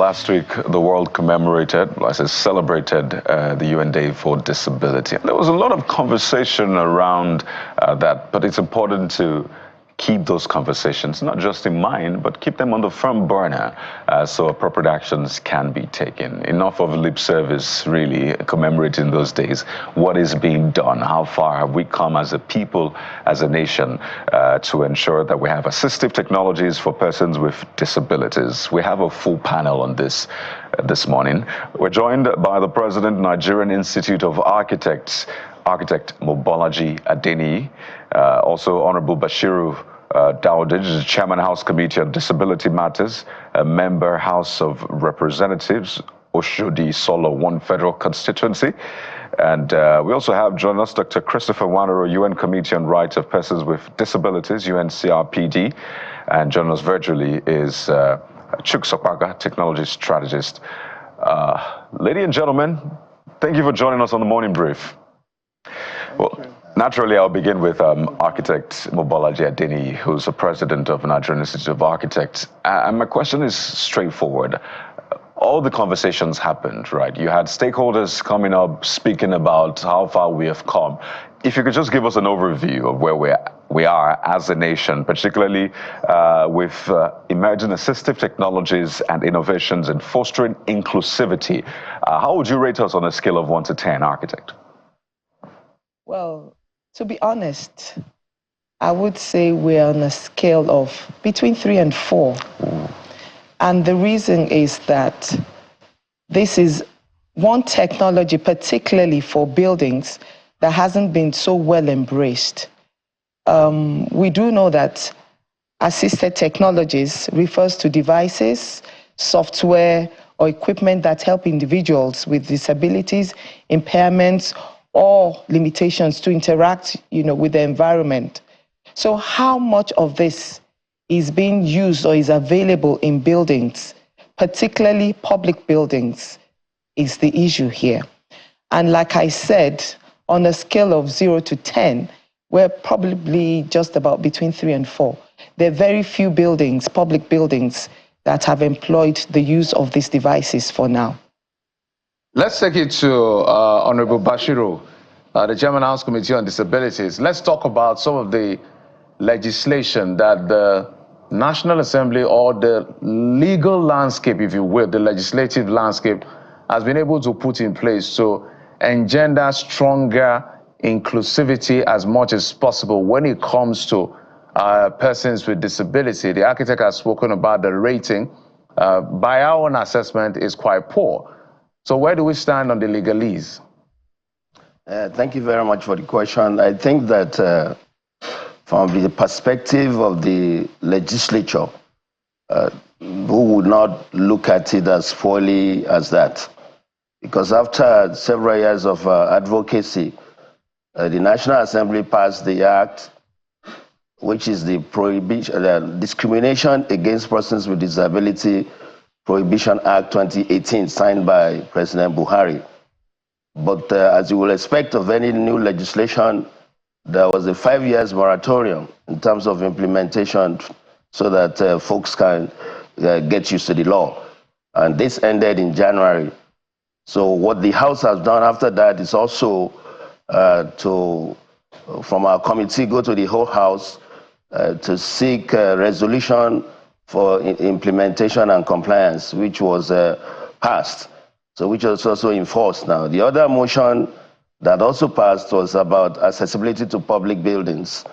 last week, the world commemorated, well, I said celebrated the UN Day for Disability. And there was a lot of conversation around that, but it's important to keep those conversations not just in mind, but keep them on the front burner so appropriate actions can be taken. Enough of lip service, really, commemorating those days. What is being done? How far have we come as a people, as a nation, to ensure that we have assistive technologies for persons with disabilities? We have a full panel on this morning. We're joined by the President, Nigerian Institute of Architects, Architect Mobolaji Adeniyi, also Honorable Bashiru Dawudej, Chairman House Committee on Disability Matters, a member House of Representatives, Oshodi Solo 1 Federal Constituency. And we also have joining us Dr. Christopher Wanero, UN Committee on Rights of Persons with Disabilities, UNCRPD. And joining us virtually is Chuk Sopaga, Technology Strategist. Ladies and gentlemen, thank you for joining us on the Morning Brief. Well, naturally, I'll begin with Architect Mobolaji Adeniyi, who's the president of Nigerian Institute of Architects. And my question is straightforward. All the conversations happened, right? You had stakeholders coming up, speaking about how far we have come. If you could just give us an overview of where we are as a nation, particularly with emerging assistive technologies and innovations and fostering inclusivity. How would you rate us on a scale of 1 to 10, Architect? Well, to be honest, I would say we're on a scale of between 3 and 4. And the reason is that this is one technology, particularly for buildings, that hasn't been so well embraced. We do know that assisted technologies refers to devices, software, or equipment that help individuals with disabilities, impairments, or limitations to interact, with the environment. So how much of this is being used or is available in buildings, particularly public buildings, is the issue here. And like I said, on a scale of 0 to 10, we're probably just about between 3 and 4. There are very few buildings, public buildings, that have employed the use of these devices for now. Let's take it to Honorable Bashiru, the Chairman House Committee on Disabilities. Let's talk about some of the legislation that the National Assembly, or the legal landscape, if you will, the legislative landscape, has been able to put in place to engender stronger inclusivity as much as possible when it comes to persons with disability. The architect has spoken about the rating. By our own assessment, is quite poor. So where do we stand on the legalese? Thank you very much for the question. I think that from the perspective of the legislature, who would not look at it as poorly as that. Because after several years of advocacy, the National Assembly passed the Act, which is the Discrimination Against Persons with Disability Prohibition Act 2018, signed by President Buhari. But as you will expect of any new legislation, there was a 5 years moratorium in terms of implementation so that folks can get used to the law. And this ended in January. So what the House has done after that is also from our committee, go to the whole House to seek resolution for implementation and compliance, which was passed, so which is also enforced now. The other motion that also passed was about accessibility to public buildings.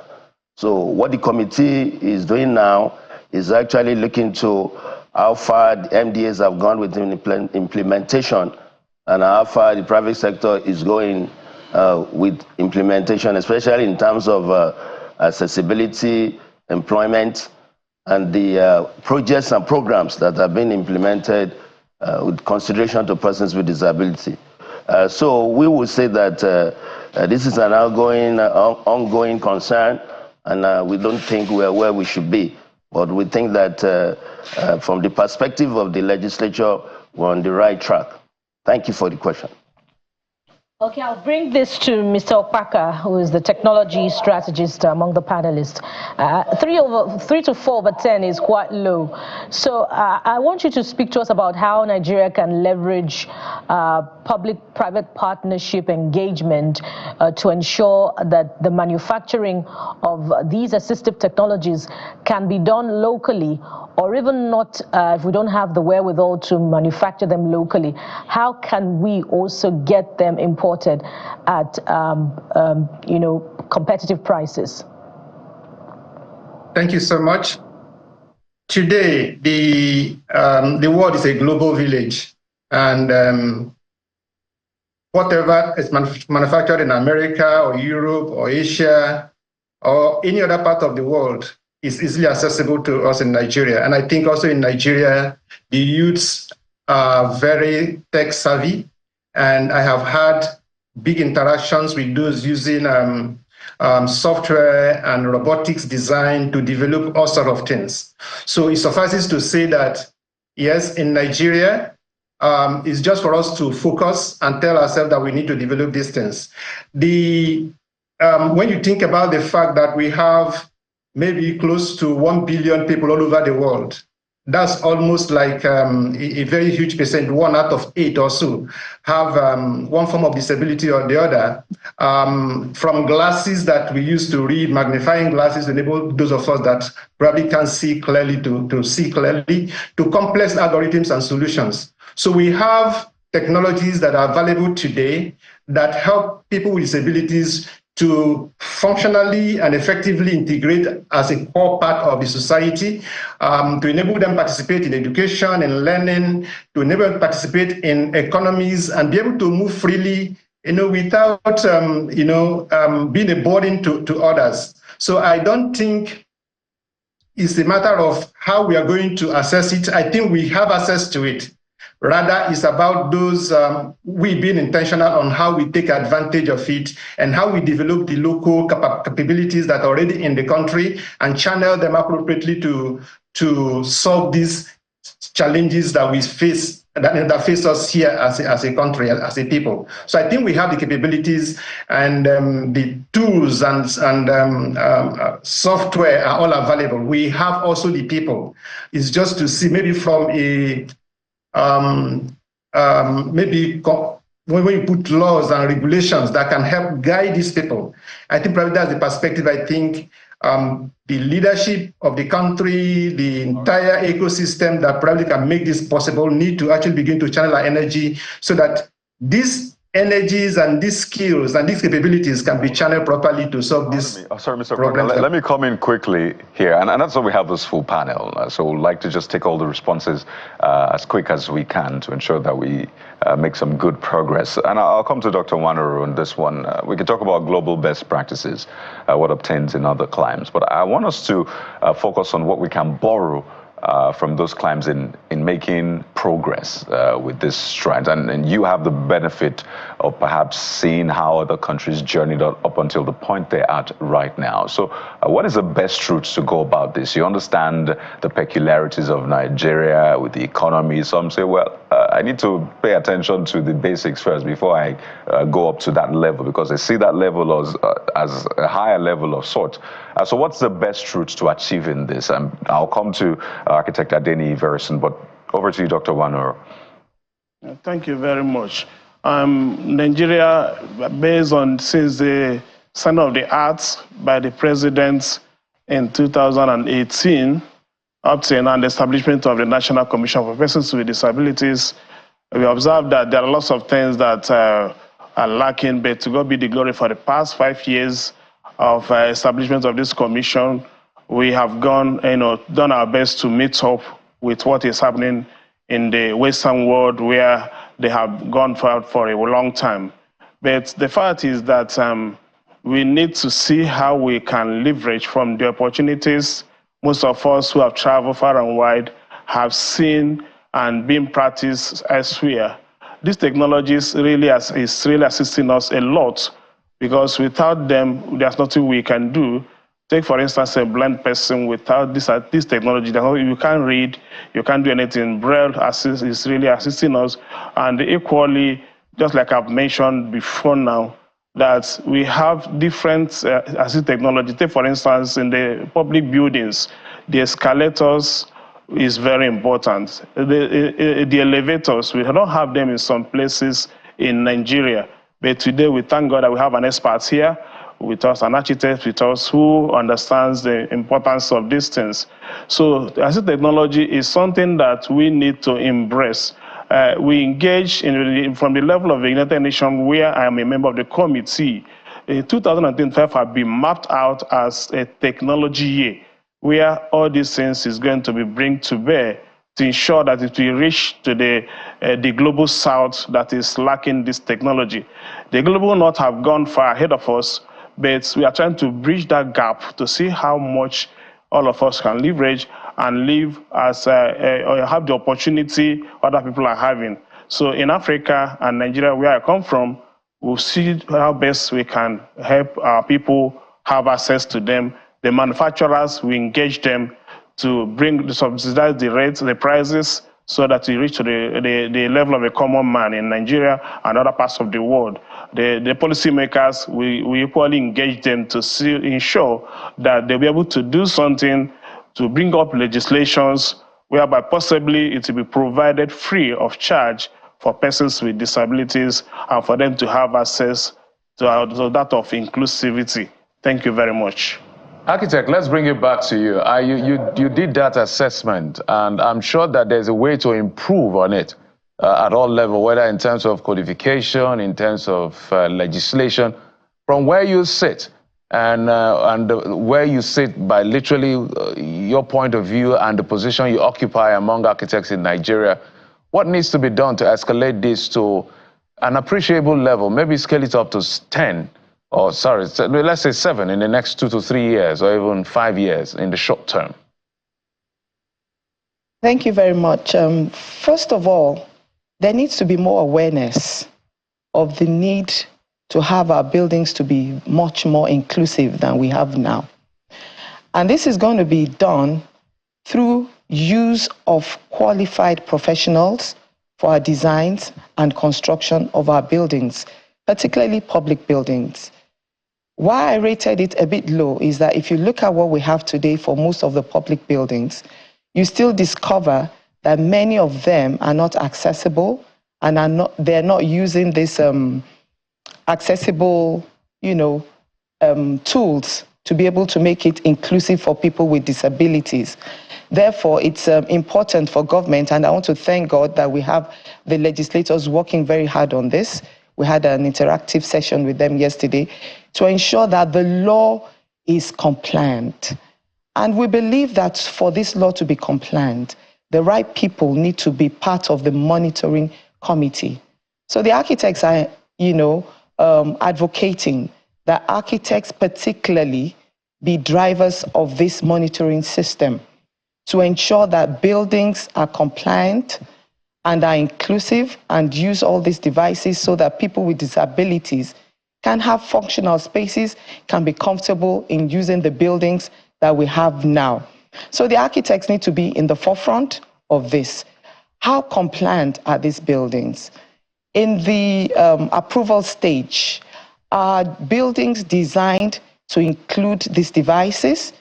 So what the committee is doing now is actually looking to how far the MDAs have gone with implementation and how far the private sector is going with implementation, especially in terms of accessibility, employment, and the projects and programs that have been implemented with consideration to persons with disability. So we would say that this is an ongoing concern, and we don't think we're where we should be. But we think that from the perspective of the legislature, we're on the right track. Thank you for the question. Okay, I'll bring this to Mr. Opaka, who is the technology strategist among the panelists. 3 to 4/10 is quite low. So I want you to speak to us about how Nigeria can leverage public-private partnership engagement to ensure that the manufacturing of these assistive technologies can be done locally, or even not, if we don't have the wherewithal to manufacture them locally. How can we also get them imported at competitive prices? Thank you so much. Today, the world is a global village, and whatever is manufactured in America or Europe or Asia or any other part of the world is easily accessible to us in Nigeria. And I think also in Nigeria, the youths are very tech savvy, and I have had big interactions with those using software and robotics design to develop all sorts of things. So it suffices to say that, yes, in Nigeria, it's just for us to focus and tell ourselves that we need to develop these things. When you think about the fact that we have maybe close to 1 billion people all over the world, that's almost like a very huge percent. 1 out of 8 or so have one form of disability or the other. From glasses that we use to read, magnifying glasses enable those of us that probably can't see clearly to see clearly, to complex algorithms and solutions. So we have technologies that are available today that help people with disabilities to functionally and effectively integrate as a core part of the society, to enable them participate in education and learning, to enable them participate in economies and be able to move freely, without, being a burden to others. So I don't think it's a matter of how we are going to assess it. I think we have access to it. Rather, it's about those, we being intentional on how we take advantage of it and how we develop the local capabilities that are already in the country and channel them appropriately to solve these challenges that we face, that face us here as a country, as a people. So I think we have the capabilities and the tools and software are all available. We have also the people. It's just to see maybe from a maybe when you put laws and regulations that can help guide these people. I think probably that's the perspective. I think the leadership of the country, the entire ecosystem that probably can make this possible need to actually begin to channel our energy so that these energies and these skills and these capabilities can be channeled properly to solve this. Sorry, Mr. President, let me come in quickly here, and that's why we have this full panel. So we'd like to just take all the responses as quick as we can to ensure that we make some good progress. And I'll come to Dr. Wanuru on this one. We can talk about global best practices, what obtains in other climes, but I want us to focus on what we can borrow from those climes in making progress with this strand. And you have the benefit of perhaps seeing how other countries journeyed up until the point they're at right now. So what is the best route to go about this? You understand the peculiarities of Nigeria with the economy. Some say, well, I need to pay attention to the basics first before I go up to that level, because I see that level as a higher level of sort. So what's the best route to achieving this? And I'll come to Architect Adeni very soon, but over to you, Dr. Wanuru. Thank you very much. Nigeria, based on since the signing of the arts by the president in 2018, up to now the establishment of the National Commission for Persons with Disabilities, we observed that there are lots of things that are lacking, but to God be the glory. For the past 5 years of establishment of this commission, we have done our best to meet up with what is happening in the Western world, where they have gone for a long time. But the fact is that we need to see how we can leverage from the opportunities most of us who have traveled far and wide have seen and been practiced elsewhere. These technologies really is really assisting us a lot, because without them, there's nothing we can do. Take, for instance, a blind person. Without this technology, you can't read, you can't do anything. Braille is really assisting us. And equally, just like I've mentioned before now, that we have different assistive technology. Take, for instance, in the public buildings, the escalators is very important. The elevators, we don't have them in some places in Nigeria. But today, we thank God that we have an expert here with us, an architect with us who understands the importance of these things. So assistive technology is something that we need to embrace. We engage from the level of the United Nations, where I am a member of the committee. 2025 have been mapped out as a technology year, where all these things is going to be bring to bear to ensure that it will reach to the global south that is lacking this technology. The global north have gone far ahead of us, but we are trying to bridge that gap to see how much all of us can leverage and live as or have the opportunity other people are having. So in Africa and Nigeria, where I come from, we'll see how best we can help our people have access to them. The manufacturers, we engage them to subsidize the rates, the prices, so that we reach to the level of a common man in Nigeria and other parts of the world. The policymakers, we equally engage them to ensure that they'll be able to do something to bring up legislations whereby possibly it will be provided free of charge for persons with disabilities and for them to have access to that of inclusivity. Thank you very much. Architect, let's bring it back to you. You did that assessment, and I'm sure that there's a way to improve on it at all levels, whether in terms of codification, in terms of legislation. From where you sit, and where you sit by literally your point of view and the position you occupy among architects in Nigeria, what needs to be done to escalate this to an appreciable level, maybe scale it up to 10, or sorry, let's say 7 in the next 2 to 3 years, or even 5 years in the short term? Thank you very much. First of all, there needs to be more awareness of the need to have our buildings to be much more inclusive than we have now. And this is going to be done through use of qualified professionals for our designs and construction of our buildings, particularly public buildings. Why I rated it a bit low is that if you look at what we have today for most of the public buildings, you still discover that many of them are not accessible and they're not using this accessible, tools to be able to make it inclusive for people with disabilities. Therefore, it's important for government, and I want to thank God that we have the legislators working very hard on this. We had an interactive session with them yesterday to ensure that the law is compliant. And we believe that for this law to be compliant, the right people need to be part of the monitoring committee. So the architects are, advocating that architects particularly be drivers of this monitoring system to ensure that buildings are compliant and are inclusive and use all these devices so that people with disabilities can have functional spaces, can be comfortable in using the buildings that we have now. So the architects need to be in the forefront of this. How compliant are these buildings? In the approval stage, are buildings designed to include these devices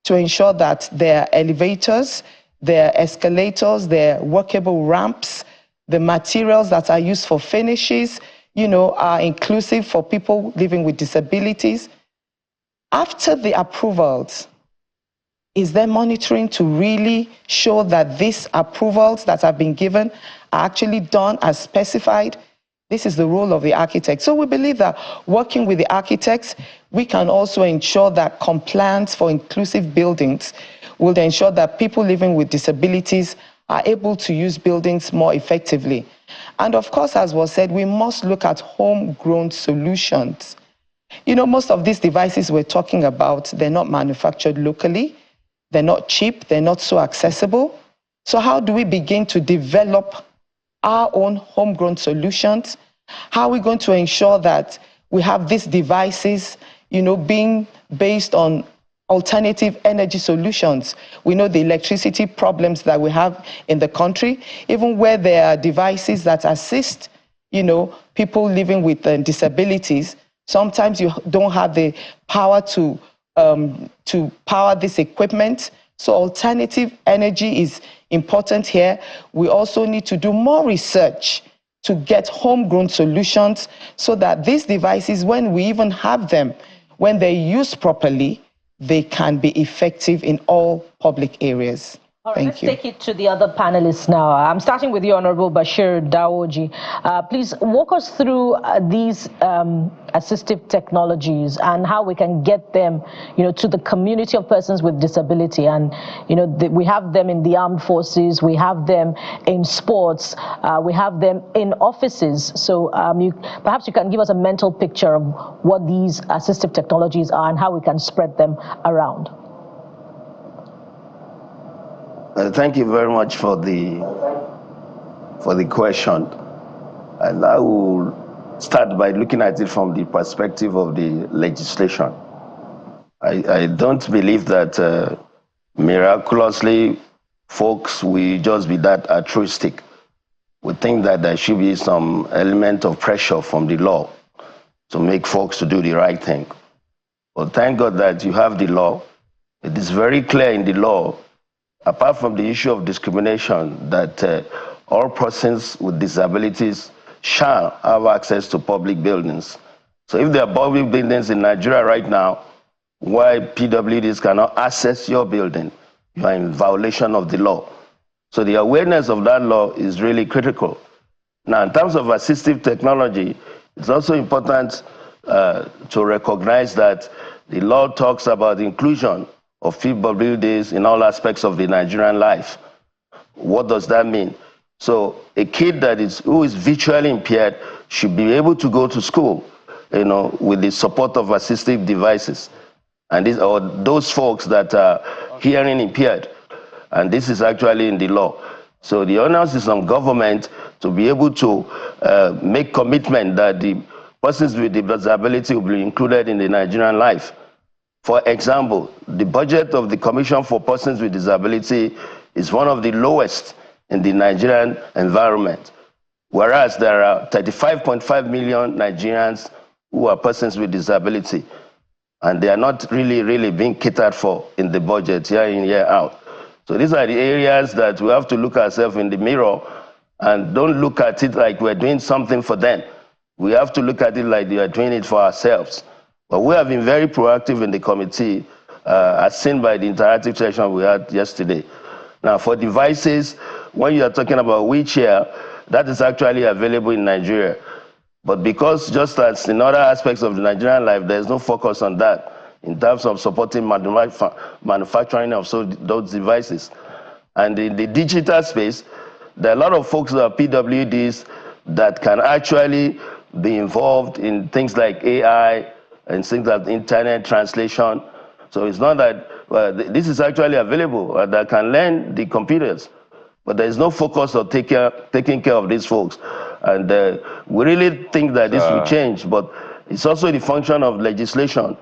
to ensure that there are elevators, there are escalators, there are workable ramps, the materials that are used for finishes, are inclusive for people living with disabilities? After the approvals, is there monitoring to really show that these approvals that have been given are actually done as specified? This is the role of the architect. So we believe that working with the architects, we can also ensure that compliance for inclusive buildings will ensure that people living with disabilities are able to use buildings more effectively. And of course, as was said, we must look at homegrown solutions. Most of these devices we're talking about, they're not manufactured locally, they're not cheap, they're not so accessible. So how do we begin to develop our own homegrown solutions? How are we going to ensure that we have these devices, being based on alternative energy solutions? We know the electricity problems that we have in the country, even where there are devices that assist, people living with disabilities, sometimes you don't have the power to power this equipment. So alternative energy is important here. We also need to do more research to get homegrown solutions so that these devices, when we even have them, when they're used properly, they can be effective in all public areas. All right, let's take it to the other panelists now. I'm starting with you, Honorable Bashir Dawoji. Please walk us through these assistive technologies and how we can get them, to the community of persons with disability. And, we have them in the armed forces, we have them in sports, we have them in offices. So perhaps you can give us a mental picture of what these assistive technologies are and how we can spread them around. Thank you very much for the question. And I will start by looking at it from the perspective of the legislation. I don't believe that miraculously folks will just be that altruistic. We think that there should be some element of pressure from the law to make folks to do the right thing. But thank God that you have the law. It is very clear in the law, apart from the issue of discrimination, that all persons with disabilities shall have access to public buildings. So if there are public buildings in Nigeria right now, why PWDs cannot access your building, you are in violation of the law. So the awareness of that law is really critical. Now, in terms of assistive technology, it's also important to recognize that the law talks about the inclusion of PWDs in all aspects of the Nigerian life. What does that mean? So a kid who is visually impaired should be able to go to school, with the support of assistive devices. And or those folks that are hearing impaired. And this is actually in the law. So the onus is on government to be able to make commitment that the persons with disability will be included in the Nigerian life. For example, the budget of the Commission for Persons with Disability is one of the lowest in the Nigerian environment, whereas there are 35.5 million Nigerians who are persons with disability, and they are not really being catered for in the budget year in, year out. So these are the areas that we have to look ourselves in the mirror and don't look at it like we're doing something for them. We have to look at it like we are doing it for ourselves. But we have been very proactive in the committee, as seen by the interactive session we had yesterday. Now, for devices, when you are talking about wheelchair, that is actually available in Nigeria. But because just as in other aspects of the Nigerian life, there's no focus on that in terms of supporting manufacturing of those devices. And in the digital space, there are a lot of folks that are PWDs that can actually be involved in things like AI, and things like internet translation. So it's not that, this is actually available, that can learn the computers, but there is no focus on taking care of these folks. And we really think that this will change, but it's also the function of legislation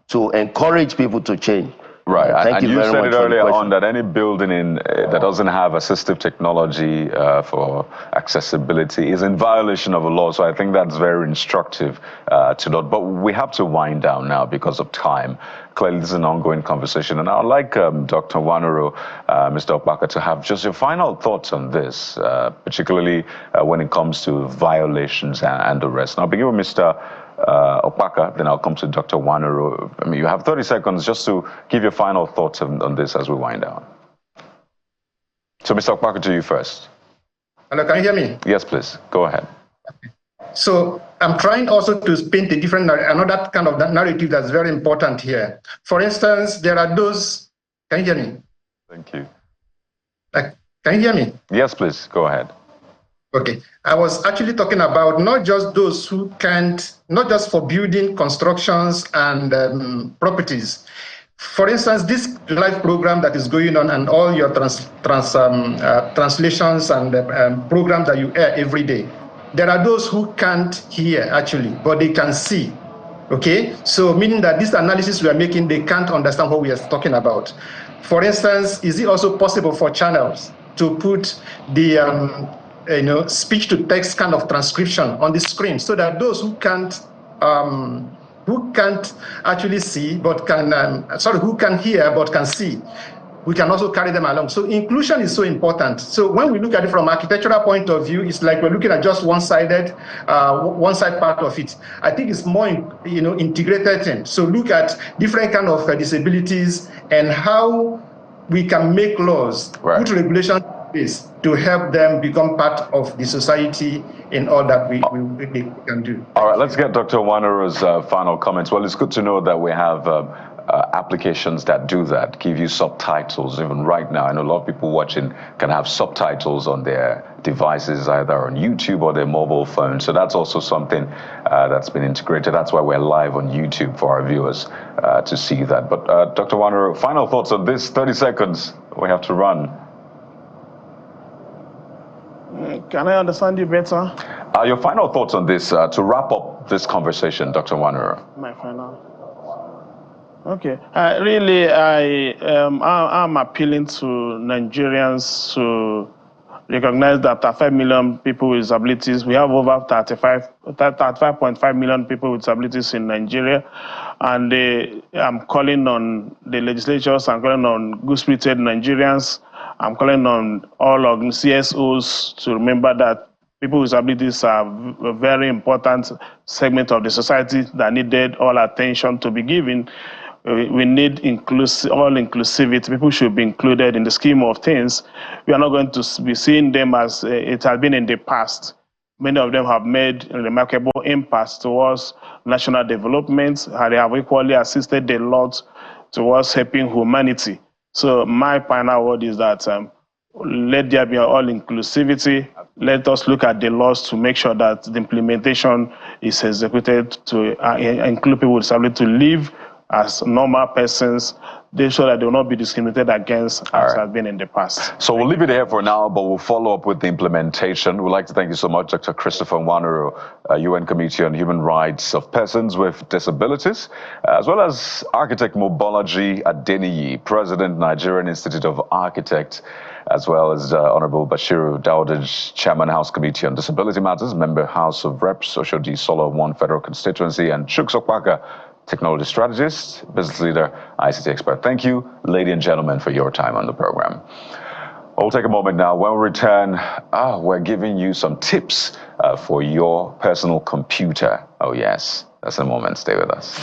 to encourage people to change. Right, Thank you you very said much it earlier for the on that any building that doesn't have assistive technology for accessibility is in violation of the law. So I think that's very instructive to note. But we have to wind down now because of time. Clearly, this is an ongoing conversation, and I'd like Dr. Wanuro, Mr. Okpaka, to have just your final thoughts on this, particularly when it comes to violations and the rest. Now, I'll begin with Mr. Okpaka, then I'll come to Dr. Wanuro. I mean, you have 30 seconds just to give your final thoughts on this as we wind down. So, Mr. Okpaka, to you first. Hello, can you hear me? Yes, please. Go ahead. So I'm trying also to paint another kind of narrative that's very important here. For instance, there are those, can you hear me? Thank you. Can you hear me? Yes, please. Go ahead. Okay. I was actually talking about not just those who can't, not just for building constructions and properties. For instance, this live program that is going on and all your translations and programs that you air every day, there are those who can't hear actually, but they can see. Okay, so meaning that this analysis we are making, they can't understand what we are talking about. For instance, is it also possible for channels to put the speech to text kind of transcription on the screen, so that those who can't actually see but can who can hear but can see, we can also carry them along. So inclusion is so important. So when we look at it from an architectural point of view, it's like we're looking at just one side part of it. I think it's more integrated thing. So look at different kind of disabilities and how we can make laws, put regulations in place to help them become part of the society in all that we can do. All right, let's get Dr. Nwanuru's final comments. Well, it's good to know that we have applications that do that, give you subtitles. Even right now, I know a lot of people watching can have subtitles on their devices, either on YouTube or their mobile phone. So that's also something that's been integrated. That's why we're live on YouTube for our viewers to see that. But Dr. Nwanuru, final thoughts on this, 30 seconds we have to run. Can I understand you better? Your final thoughts on this, to wrap up this conversation, Dr. Nwanuru. My final. Okay. I'm appealing to Nigerians to recognize that 5 million people with disabilities, we have over 35.5 million people with disabilities in Nigeria. And I'm calling on the legislatures, I'm calling on good-spirited Nigerians, I'm calling on all of CSOs to remember that people with disabilities are a very important segment of the society that needed all attention to be given. We need all inclusivity. People should be included in the scheme of things. We are not going to be seeing them as it has been in the past. Many of them have made a remarkable impact towards national development, and they have equally assisted a lot towards helping humanity. So my final word is that let there be all inclusivity. Let us look at the laws to make sure that the implementation is executed to include people with disability to live as normal persons, they show that they will not be discriminated against as has been in the past. So we'll leave it here for now, but we'll follow up with the implementation. We'd like to thank you so much, Dr. Christopher Nwanuru, UN Committee on Human Rights of Persons with Disabilities, as well as architect Mobolaji Adeniyi, President, Nigerian Institute of Architects, as well as Honorable Bashiru Daudaj, Chairman, House Committee on Disability Matters, Member, House of Reps, Oshodi Solo 1 Federal Constituency, and Chuks Okpaka, Technology Strategist, Business Leader, ICT Expert. Thank you, ladies and gentlemen, for your time on the program. We'll take a moment now. When we return, we're giving you some tips for your personal computer. Oh yes, that's a moment. Stay with us.